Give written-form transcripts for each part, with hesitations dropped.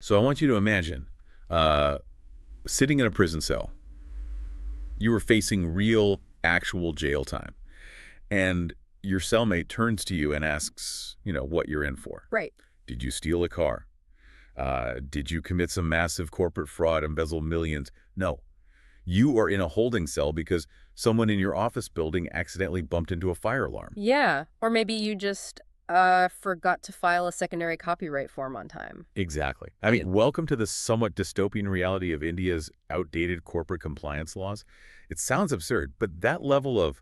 So I want you to imagine uh, sitting in a prison cell. You were facing real, actual jail time. And your cellmate turns to you and asks, what you're in for. Right. Did you steal a car? Did you commit some massive corporate fraud, embezzle millions? No. You are in a holding cell because someone in your office building accidentally bumped into a fire alarm. Yeah. Or maybe you just forgot to file a secondary copyright form on time. Exactly. I mean, welcome to the somewhat dystopian reality of India's outdated corporate compliance laws. It sounds absurd, but that level of,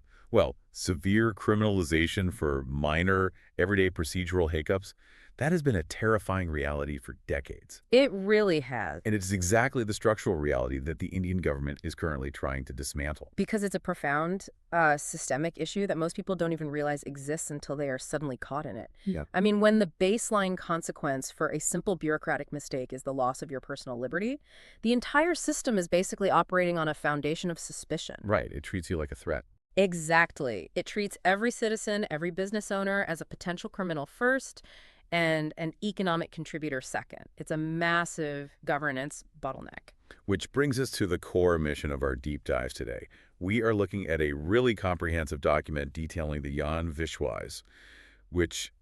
severe criminalization for minor, everyday procedural hiccups, that has been a terrifying reality for decades. It really has. And it's exactly the structural reality that the Indian government is currently trying to dismantle. Because it's a profound systemic issue that most people don't even realize exists until they are suddenly caught in it. Yeah. I mean, when the baseline consequence for a simple bureaucratic mistake is the loss of your personal liberty, the entire system is basically operating on a foundation of suspicion. Right. It treats you like a threat. Exactly. It treats every citizen, every business owner as a potential criminal first and an economic contributor second. It's a massive governance bottleneck. Which brings us to the core mission of our deep dives today. We are looking at a really comprehensive document detailing the Vishwas, which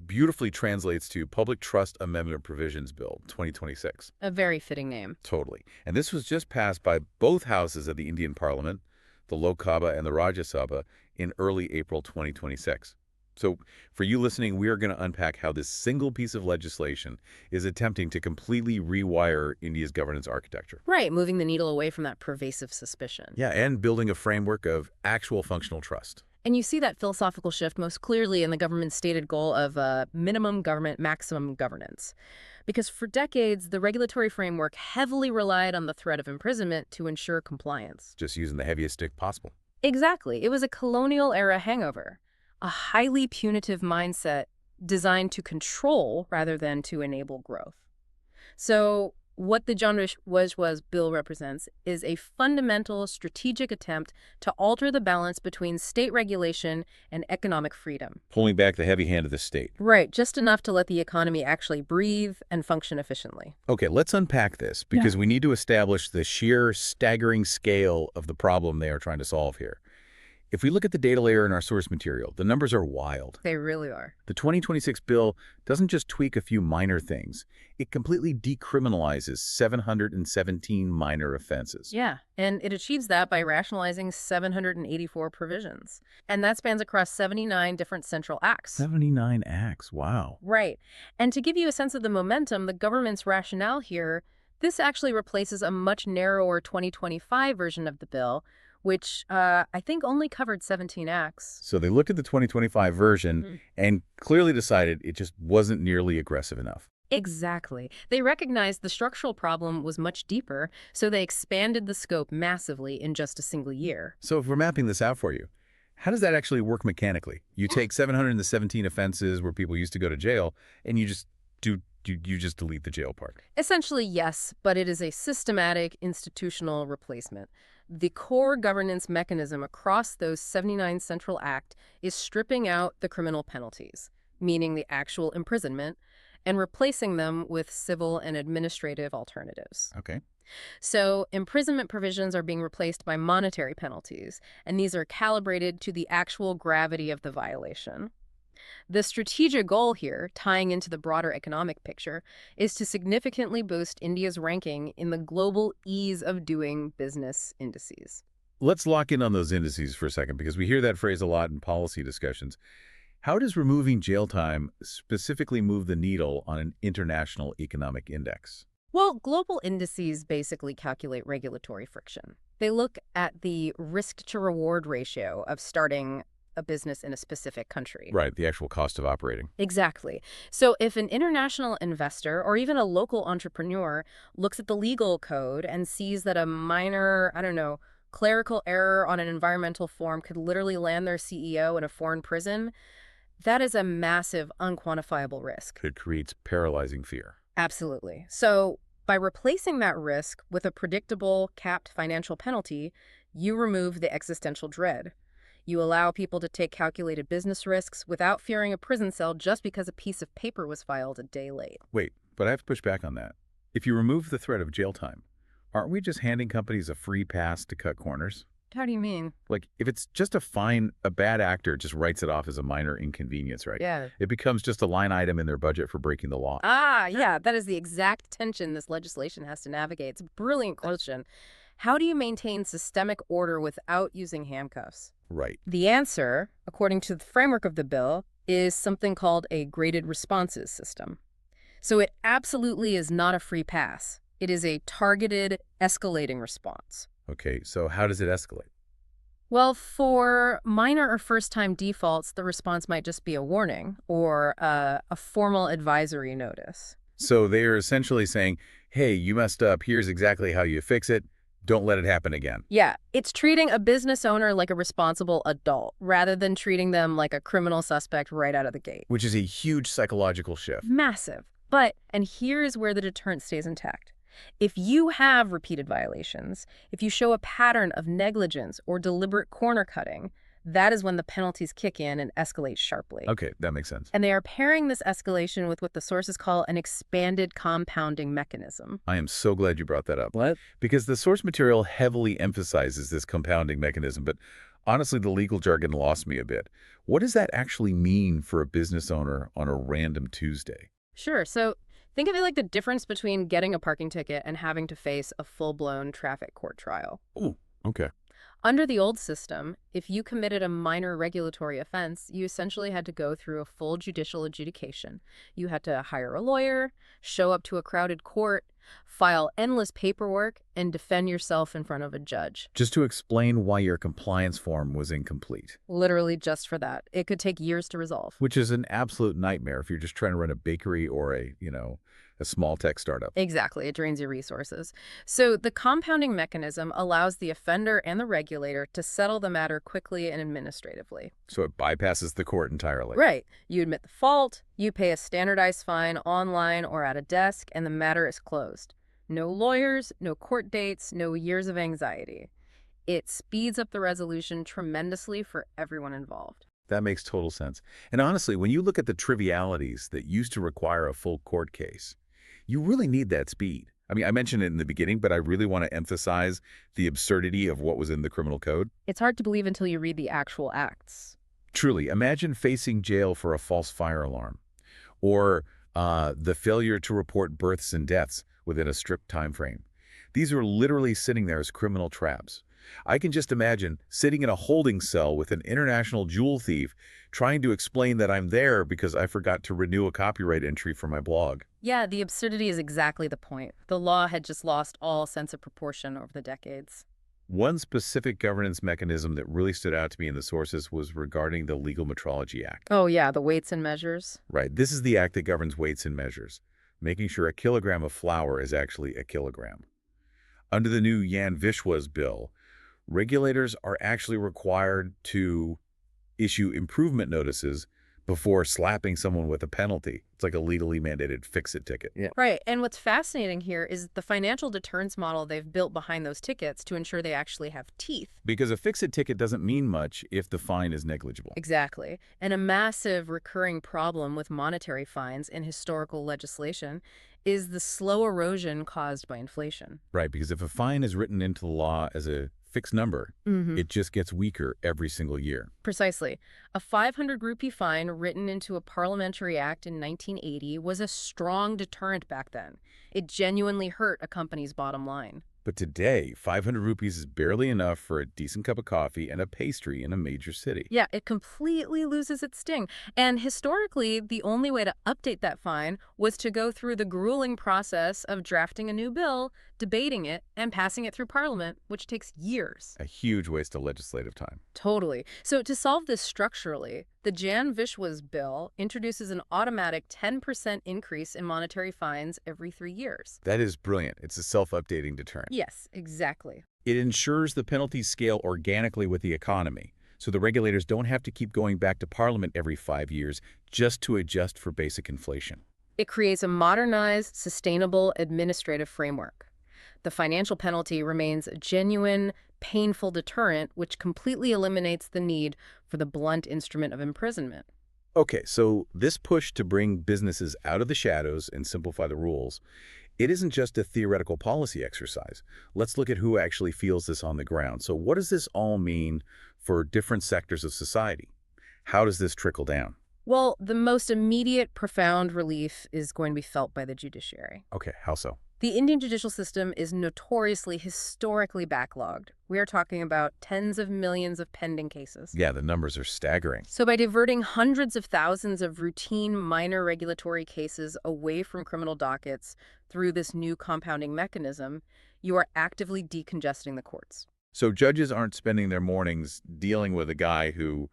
beautifully translates to Public Trust Amendment Provisions Bill 2026. A very fitting name. Totally. And this was just passed by both houses of the Indian Parliament, the Lok Sabha and the Rajya Sabha, in early April 2026. So for you listening, we are going to unpack how this single piece of legislation is attempting to completely rewire India's governance architecture. Right, moving the needle away from that pervasive suspicion. Yeah, and building a framework of actual functional trust. And you see that philosophical shift most clearly in the government's stated goal of minimum government, maximum governance. Because for decades, the regulatory framework heavily relied on the threat of imprisonment to ensure compliance. Just using the heaviest stick possible. Exactly. It was a colonial-era hangover, a highly punitive mindset designed to control rather than to enable growth. So what the John Vishwas bill represents is a fundamental strategic attempt to alter the balance between state regulation and economic freedom. Pulling back the heavy hand of the state. Right, just enough to let the economy actually breathe and function efficiently. Okay, let's unpack this because we need to establish the sheer staggering scale of the problem they are trying to solve here. If we look at the data layer in our source material, the numbers are wild. They really are. The 2026 bill doesn't just tweak a few minor things. It completely decriminalizes 717 minor offenses. Yeah, and it achieves that by rationalizing 784 provisions. And that spans across 79 different central acts. 79 acts, wow. Right. And to give you a sense of the momentum, the government's rationale here, this actually replaces a much narrower 2025 version of the bill, which I think only covered 17 acts. So they looked at the 2025 version and clearly decided it just wasn't nearly aggressive enough. Exactly. They recognized the structural problem was much deeper, so they expanded the scope massively in just a single year. So if we're mapping this out for you, how does that actually work mechanically? You take 717 offenses where people used to go to jail, and you just delete the jail part. Essentially, yes, but it is a systematic institutional replacement. The core governance mechanism across those 79 Central Act is stripping out the criminal penalties, meaning the actual imprisonment, and replacing them with civil and administrative alternatives. Okay. So imprisonment provisions are being replaced by monetary penalties, and these are calibrated to the actual gravity of the violation. The strategic goal here, tying into the broader economic picture, is to significantly boost India's ranking in the global ease of doing business indices. Let's lock in on those indices for a second because we hear that phrase a lot in policy discussions. How does removing jail time specifically move the needle on an international economic index? Well, global indices basically calculate regulatory friction. They look at the risk-to-reward ratio of starting a business in a specific country. Right, the actual cost of operating. Exactly. So if an international investor or even a local entrepreneur looks at the legal code and sees that a minor, clerical error on an environmental form could literally land their CEO in a foreign prison, that is a massive, unquantifiable risk. It creates paralyzing fear. Absolutely. So by replacing that risk with a predictable, capped financial penalty, you remove the existential dread. You allow people to take calculated business risks without fearing a prison cell just because a piece of paper was filed a day late. Wait, but I have to push back on that. If you remove the threat of jail time, aren't we just handing companies a free pass to cut corners? How do you mean? Like, if it's just a fine, a bad actor just writes it off as a minor inconvenience, right? Yeah. It becomes just a line item in their budget for breaking the law. Ah, yeah, that is the exact tension this legislation has to navigate. It's a brilliant question. How do you maintain systemic order without using handcuffs? Right. The answer, according to the framework of the bill, is something called a graded responses system. So it absolutely is not a free pass. It is a targeted, escalating response. Okay, so how does it escalate? Well, for minor or first-time defaults, the response might just be a warning or a formal advisory notice. So they are essentially saying, hey, you messed up. Here's exactly how you fix it. Don't let it happen again. Yeah, it's treating a business owner like a responsible adult rather than treating them like a criminal suspect right out of the gate. Which is a huge psychological shift. Massive. But, and here's where the deterrent stays intact. If you have repeated violations, if you show a pattern of negligence or deliberate corner cutting, that is when the penalties kick in and escalate sharply. Okay, that makes sense. And they are pairing this escalation with what the sources call an expanded compounding mechanism. I am so glad you brought that up. What? Because the source material heavily emphasizes this compounding mechanism, but honestly, the legal jargon lost me a bit. What does that actually mean for a business owner on a random Tuesday? Sure. So think of it like the difference between getting a parking ticket and having to face a full-blown traffic court trial. Oh, okay. Under the old system, if you committed a minor regulatory offense, you essentially had to go through a full judicial adjudication. You had to hire a lawyer, show up to a crowded court, file endless paperwork, and defend yourself in front of a judge. Just to explain why your compliance form was incomplete. Literally just for that. It could take years to resolve. Which is an absolute nightmare if you're just trying to run a bakery or a small tech startup. Exactly. It drains your resources. So the compounding mechanism allows the offender and the regulator to settle the matter quickly and administratively. So it bypasses the court entirely. Right. You admit the fault, you pay a standardized fine online or at a desk, and the matter is closed. No lawyers, no court dates, no years of anxiety. It speeds up the resolution tremendously for everyone involved. That makes total sense. And honestly, when you look at the trivialities that used to require a full court case, you really need that speed. I mean, I mentioned it in the beginning, but I really want to emphasize the absurdity of what was in the criminal code. It's hard to believe until you read the actual acts. Truly, imagine facing jail for a false fire alarm or the failure to report births and deaths within a strict time frame. These are literally sitting there as criminal traps. I can just imagine sitting in a holding cell with an international jewel thief trying to explain that I'm there because I forgot to renew a copyright entry for my blog. Yeah, the absurdity is exactly the point. The law had just lost all sense of proportion over the decades. One specific governance mechanism that really stood out to me in the sources was regarding the Legal Metrology Act. Oh yeah, the weights and measures. Right. This is the act that governs weights and measures, making sure a kilogram of flour is actually a kilogram. Under the new Vishwas bill, regulators are actually required to issue improvement notices before slapping someone with a penalty. It's like a legally mandated fix-it ticket. Yeah. Right, and what's fascinating here is the financial deterrence model they've built behind those tickets to ensure they actually have teeth. Because a fix-it ticket doesn't mean much if the fine is negligible. Exactly. And a massive recurring problem with monetary fines in historical legislation is the slow erosion caused by inflation. Right, because if a fine is written into the law as a fixed number, it just gets weaker every single year. Precisely. A 500 rupee fine written into a parliamentary act in 1980 was a strong deterrent back then. It genuinely hurt a company's bottom line. But today, 500 rupees is barely enough for a decent cup of coffee and a pastry in a major city. Yeah, it completely loses its sting. And historically, the only way to update that fine was to go through the grueling process of drafting a new bill, debating it, and passing it through Parliament, which takes years. A huge waste of legislative time. Totally. So to solve this structurally, the Jan Vishwas bill introduces an automatic 10% increase in monetary fines every 3 years. That is brilliant. It's a self-updating deterrent. Yes, exactly. It ensures the penalties scale organically with the economy, so the regulators don't have to keep going back to Parliament every 5 years just to adjust for basic inflation. It creates a modernized, sustainable administrative framework. The financial penalty remains a genuine, painful deterrent, which completely eliminates the need for the blunt instrument of imprisonment. Okay, so this push to bring businesses out of the shadows and simplify the rules, it isn't just a theoretical policy exercise. Let's look at who actually feels this on the ground. So what does this all mean for different sectors of society? How does this trickle down? Well, the most immediate, profound relief is going to be felt by the judiciary. Okay, how so? The Indian judicial system is notoriously, historically backlogged. We are talking about tens of millions of pending cases. Yeah, the numbers are staggering. So by diverting hundreds of thousands of routine minor regulatory cases away from criminal dockets through this new compounding mechanism, you are actively decongesting the courts. So judges aren't spending their mornings dealing with a guy who,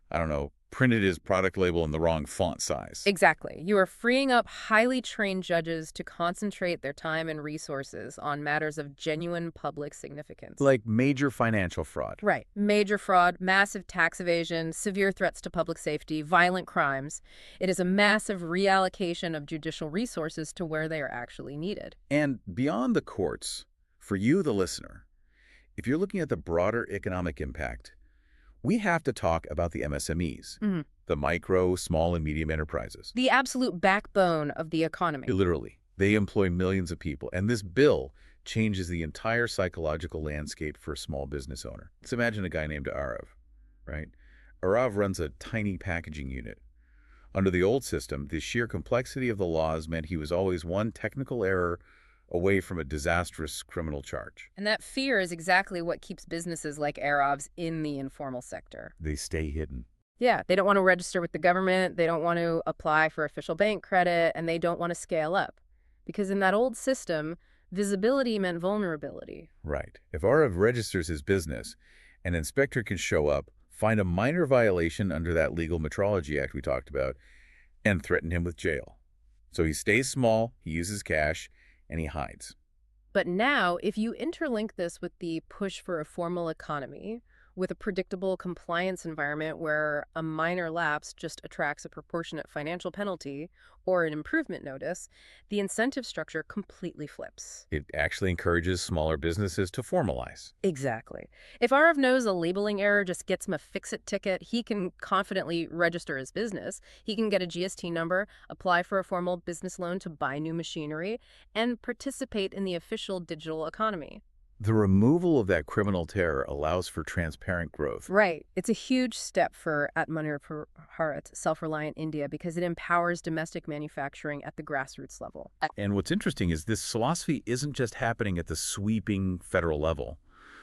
I don't know, printed his product label in the wrong font size. Exactly. You are freeing up highly trained judges to concentrate their time and resources on matters of genuine public significance. Like major financial fraud. Right. Major fraud, massive tax evasion, severe threats to public safety, violent crimes. It is a massive reallocation of judicial resources to where they are actually needed. And beyond the courts, for you, the listener, if you're looking at the broader economic impact, we have to talk about the MSMEs, the micro, small, and medium enterprises. The absolute backbone of the economy. Literally, they employ millions of people, and this bill changes the entire psychological landscape for a small business owner. Let's imagine a guy named Arav, right? Arav runs a tiny packaging unit. Under the old system, the sheer complexity of the laws meant he was always one technical error away from a disastrous criminal charge. And that fear is exactly what keeps businesses like Arav's in the informal sector. They stay hidden. Yeah, they don't want to register with the government, they don't want to apply for official bank credit, and they don't want to scale up. Because in that old system, visibility meant vulnerability. Right. If Arav registers his business, an inspector can show up, find a minor violation under that legal metrology act we talked about, and threaten him with jail. So he stays small, he uses cash, and he hides. But now, if you interlink this with the push for a formal economy, with a predictable compliance environment where a minor lapse just attracts a proportionate financial penalty or an improvement notice, the incentive structure completely flips. It actually encourages smaller businesses to formalize. Exactly. If Arav knows a labeling error just gets him a fix-it ticket, he can confidently register his business. He can get a GST number, apply for a formal business loan to buy new machinery, and participate in the official digital economy. The removal of that criminal terror allows for transparent growth. Right. It's a huge step for Atmanirbhar Bharat, self-reliant India, because it empowers domestic manufacturing at the grassroots level. And what's interesting is this philosophy isn't just happening at the sweeping federal level.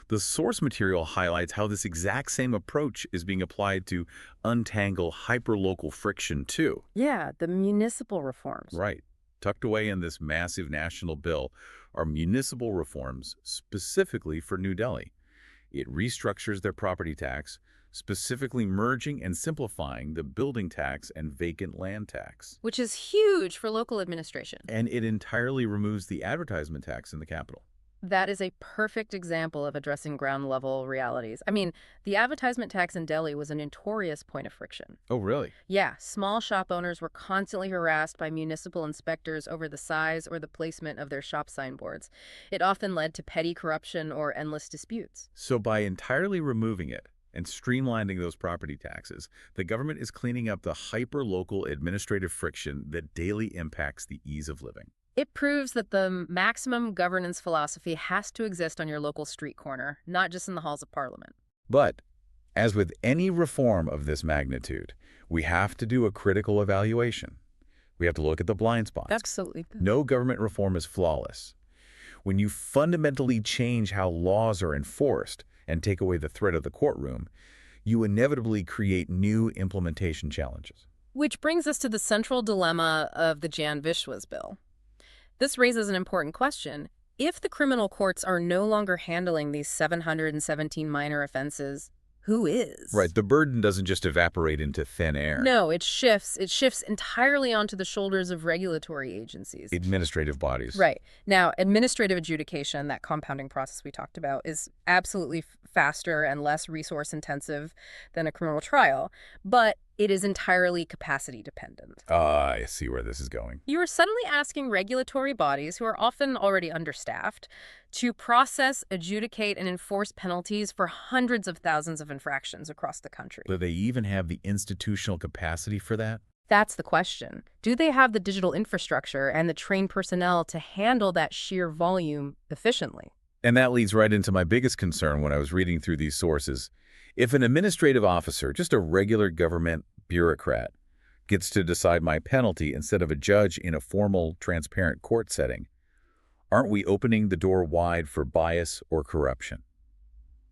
The source material highlights how this exact same approach is being applied to untangle hyperlocal friction too. Yeah, the municipal reforms. Right. Tucked away in this massive national bill are municipal reforms specifically for New Delhi. It restructures their property tax, specifically merging and simplifying the building tax and vacant land tax. Which is huge for local administration. And it entirely removes the advertisement tax in the capital. That is a perfect example of addressing ground-level realities. I mean, the advertisement tax in Delhi was a notorious point of friction. Oh, really? Yeah, small shop owners were constantly harassed by municipal inspectors over the size or the placement of their shop signboards. It often led to petty corruption or endless disputes. So by entirely removing it and streamlining those property taxes, the government is cleaning up the hyper-local administrative friction that daily impacts the ease of living. It proves that the maximum governance philosophy has to exist on your local street corner, not just in the halls of parliament. But, as with any reform of this magnitude, we have to do a critical evaluation. We have to look at the blind spots. Absolutely. No government reform is flawless. When you fundamentally change how laws are enforced and take away the threat of the courtroom, you inevitably create new implementation challenges. Which brings us to the central dilemma of the Jan Vishwas bill. This raises an important question. If the criminal courts are no longer handling these 717 minor offenses, who is? Right, the burden doesn't just evaporate into thin air. No, it shifts. It shifts entirely onto the shoulders of regulatory agencies. Administrative bodies. Right. Now, administrative adjudication, that compounding process we talked about, is absolutely faster and less resource intensive than a criminal trial. But It is entirely capacity dependent. Ah, I see where this is going. You are suddenly asking regulatory bodies, who are often already understaffed, to process, adjudicate, and enforce penalties for hundreds of thousands of infractions across the country. Do they even have the institutional capacity for that? That's the question. Do they have the digital infrastructure and the trained personnel to handle that sheer volume efficiently? And that leads right into my biggest concern when I was reading through these sources. If an administrative officer, just a regular government bureaucrat, gets to decide my penalty instead of a judge in a formal, transparent court setting, aren't we opening the door wide for bias or corruption?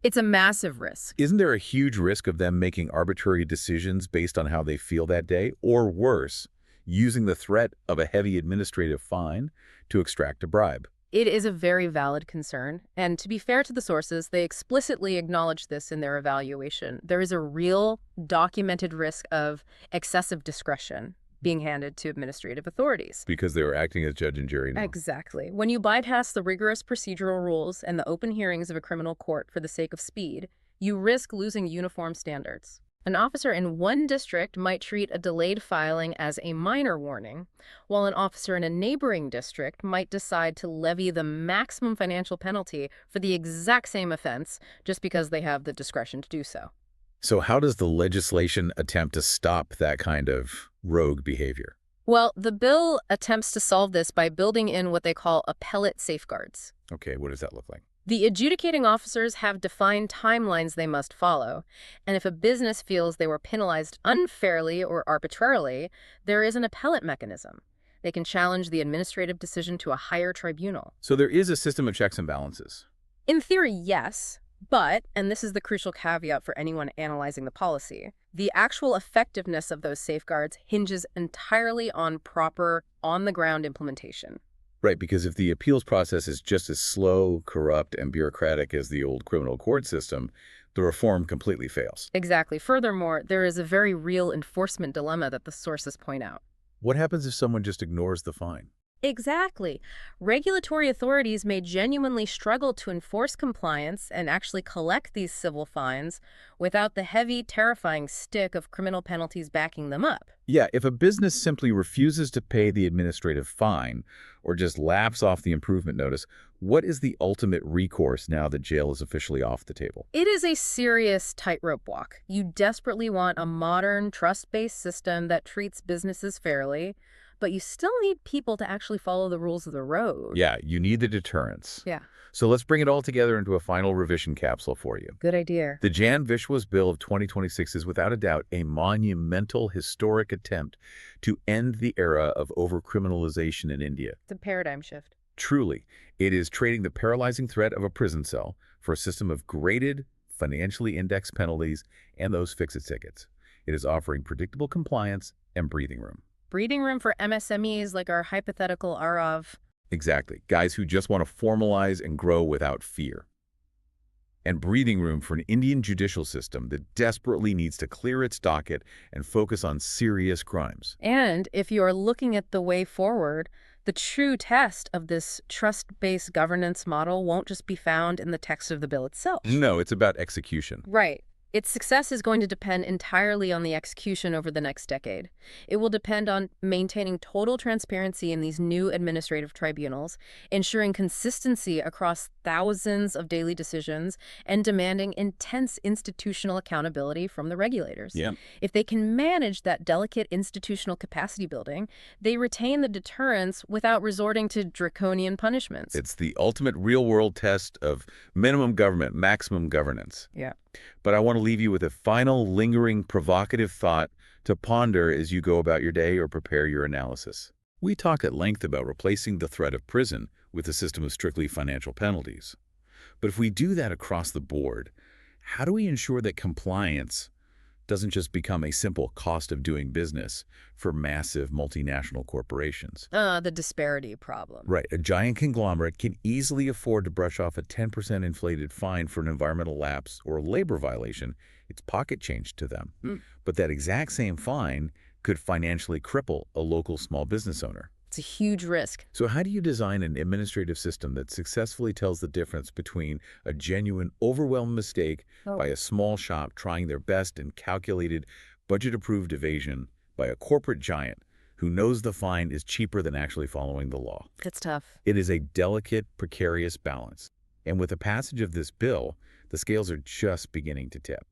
It's a massive risk. Isn't there a huge risk of them making arbitrary decisions based on how they feel that day? Or worse, using the threat of a heavy administrative fine to extract a bribe? It is a very valid concern, and to be fair to the sources, they explicitly acknowledge this in their evaluation. There is a real, documented risk of excessive discretion being handed to administrative authorities. Because they were acting as judge and jury now. Exactly. When you bypass the rigorous procedural rules and the open hearings of a criminal court for the sake of speed, you risk losing uniform standards. An officer in one district might treat a delayed filing as a minor warning, while an officer in a neighboring district might decide to levy the maximum financial penalty for the exact same offense just because they have the discretion to do so. So how does the legislation attempt to stop that kind of rogue behavior? Well, the bill attempts to solve this by building in what they call appellate safeguards. Okay, what does that look like? The adjudicating officers have defined timelines they must follow, and if a business feels they were penalized unfairly or arbitrarily, there is an appellate mechanism. They can challenge the administrative decision to a higher tribunal. So there is a system of checks and balances. In theory, yes, but, and this is the crucial caveat for anyone analyzing the policy, the actual effectiveness of those safeguards hinges entirely on proper, on-the-ground implementation. Right, because if the appeals process is just as slow, corrupt, and bureaucratic as the old criminal court system, the reform completely fails. Exactly. Furthermore, there is a very real enforcement dilemma that the sources point out. What happens if someone just ignores the fine? Exactly. Regulatory authorities may genuinely struggle to enforce compliance and actually collect these civil fines without the heavy, terrifying stick of criminal penalties backing them up. Yeah, if a business simply refuses to pay the administrative fine or just laps off the improvement notice, what is the ultimate recourse now that jail is officially off the table? It is a serious tightrope walk. You desperately want a modern, trust-based system that treats businesses fairly, but you still need people to actually follow the rules of the road. Yeah, you need the deterrence. Yeah. So let's bring it all together into a final revision capsule for you. Good idea. The Jan Vishwas Bill of 2026 is without a doubt a monumental historic attempt to end the era of overcriminalization in India. It's a paradigm shift. Truly, it is trading the paralyzing threat of a prison cell for a system of graded, financially indexed penalties and those fix-it tickets. It is offering predictable compliance and breathing room. Breathing room for MSMEs like our hypothetical Arav. Exactly. Guys who just want to formalize and grow without fear. And breathing room for an Indian judicial system that desperately needs to clear its docket and focus on serious crimes. And if you are looking at the way forward, the true test of this trust-based governance model won't just be found in the text of the bill itself. No, it's about execution. Right. Its success is going to depend entirely on the execution over the next decade. It will depend on maintaining total transparency in these new administrative tribunals, ensuring consistency across thousands of daily decisions, and demanding intense institutional accountability from the regulators. Yeah. If they can manage that delicate institutional capacity building, they retain the deterrence without resorting to draconian punishments. It's the ultimate real-world test of minimum government, maximum governance. Yeah. But I want to leave you with a final, lingering, provocative thought to ponder as you go about your day or prepare your analysis. We talked at length about replacing the threat of prison with a system of strictly financial penalties. But if we do that across the board, how do we ensure that compliance doesn't just become a simple cost of doing business for massive multinational corporations? The disparity problem. Right. A giant conglomerate can easily afford to brush off a 10% inflated fine for an environmental lapse or a labor violation. It's pocket change to them. But that exact same fine could financially cripple a local small business owner. It's a huge risk. So how do you design an administrative system that successfully tells the difference between a genuine overwhelmed mistake by a small shop trying their best and calculated budget-approved evasion by a corporate giant who knows the fine is cheaper than actually following the law. That's tough. It is a delicate, precarious balance. And with the passage of this bill, the scales are just beginning to tip.